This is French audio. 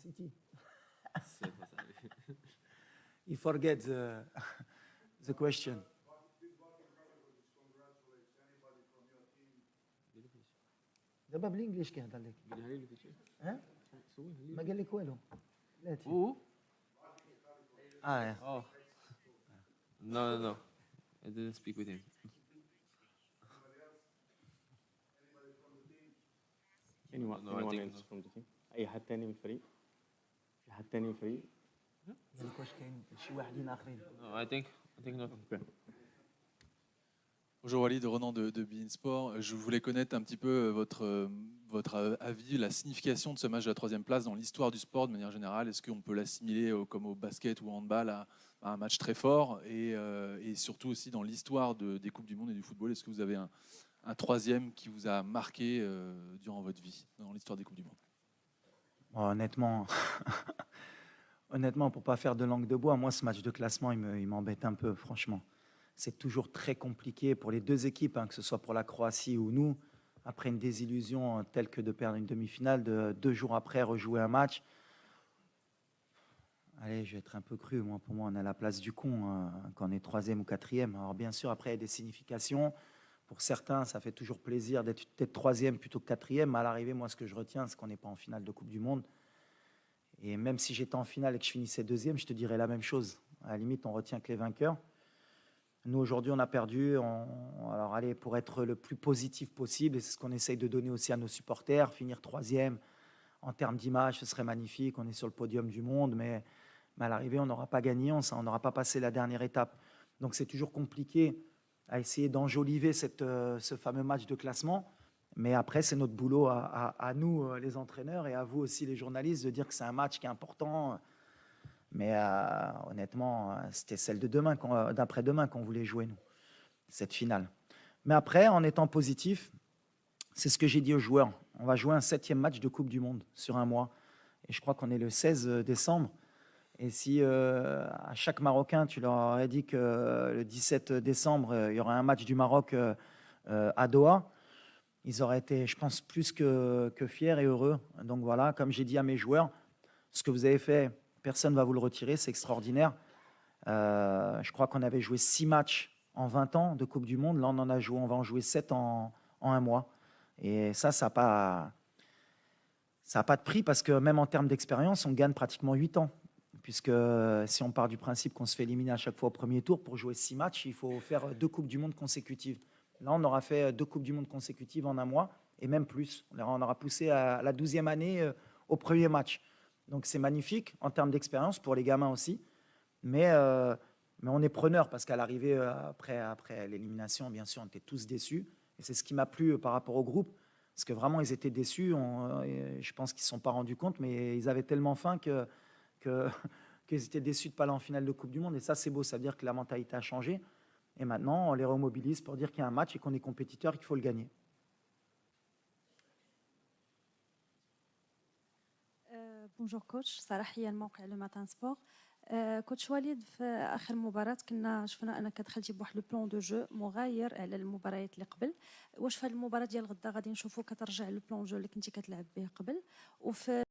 City. You forget the question. دابا بالانجليش كيهضر لك ها ما قال لك والو Who? اه No. I didn't speak with him. anyone else from the team اي حد تاني من الفريق في حد تاني من الفريق قال لك واش كاين شي واحدين اخرين No, I think not. Bonjour Walid, Ronan de Bein Sport. Je voulais connaître un petit peu votre avis, la signification de ce match de la troisième place dans l'histoire du sport de manière générale. Est-ce qu'on peut l'assimiler comme au basket ou au handball à un match très fort et surtout aussi dans l'histoire des Coupes du Monde et du football, est-ce que vous avez un troisième qui vous a marqué durant votre vie dans l'histoire des Coupes du Monde? Honnêtement, pour pas faire de langue de bois, moi ce match de classement il m'embête un peu, franchement. C'est toujours très compliqué pour les deux équipes, que ce soit pour la Croatie ou nous. Après une désillusion telle que de perdre une demi-finale, 2 jours après rejouer un match. Allez, je vais être un peu cru. Pour moi, on est à la place du con quand on est 3e ou 4e. Alors bien sûr, après, il y a des significations. Pour certains, ça fait toujours plaisir d'être 3e plutôt que 4e. Mais à l'arrivée, moi, ce que je retiens, c'est qu'on n'est pas en finale de Coupe du Monde. Et même si j'étais en finale et que je finissais 2e, je te dirais la même chose. À la limite, on retient que les vainqueurs. Nous, aujourd'hui, on a perdu. Alors, allez, pour être le plus positif possible, et c'est ce qu'on essaye de donner aussi à nos supporters, finir 3e en termes d'image, ce serait magnifique. On est sur le podium du monde, mais à l'arrivée, on n'aura pas gagné, on n'aura pas passé la dernière étape. Donc, c'est toujours compliqué à essayer d'enjoliver ce fameux match de classement. Mais après, c'est notre boulot à nous, les entraîneurs, et à vous aussi, les journalistes, de dire que c'est un match qui est important. Mais honnêtement, c'était celle de demain, d'après-demain qu'on voulait jouer, nous, cette finale. Mais après, en étant positif, c'est ce que j'ai dit aux joueurs. On va jouer un 7e match de Coupe du Monde sur un mois. Et je crois qu'on est le 16 décembre. Et si à chaque Marocain, tu leur aurais dit que le 17 décembre, il y aura un match du Maroc à Doha, ils auraient été, je pense, plus que fiers et heureux. Donc voilà, comme j'ai dit à mes joueurs, ce que vous avez fait, personne ne va vous le retirer, c'est extraordinaire. Je crois qu'on avait joué 6 matchs en 20 ans de Coupe du Monde. Là, on va en jouer 7 en un mois. Et ça n'a pas de prix parce que même en termes d'expérience, on gagne pratiquement 8 ans. Puisque si on part du principe qu'on se fait éliminer à chaque fois au premier tour, pour jouer 6 matchs, il faut faire 2 Coupes du Monde consécutives. Là, on aura fait 2 Coupes du Monde consécutives en un mois et même plus. On aura poussé à la 12e année au premier match. Donc c'est magnifique en termes d'expérience pour les gamins aussi. Mais on est preneur parce qu'à l'arrivée, après l'élimination, bien sûr, on était tous déçus. Et c'est ce qui m'a plu par rapport au groupe. Parce que vraiment, ils étaient déçus. Je pense qu'ils ne se sont pas rendus compte, mais ils avaient tellement faim qu'ils étaient déçus de ne pas aller en finale de Coupe du Monde. Et ça, c'est beau. Ça veut dire que la mentalité a changé. Et maintenant, on les remobilise pour dire qu'il y a un match et qu'on est compétiteur et qu'il faut le gagner. بونجور كوتش صراحه الموقع لو ماتان سبور كوتش وليد في اخر مباراه شفنا انك دخلتي بواحد لو بلان دو جو مغاير على المباريات اللي قبل واش في هذه المباراه ديال غدا غادي نشوفوك كترجع لو بلان جو اللي كنتي كتلعب به قبل وفي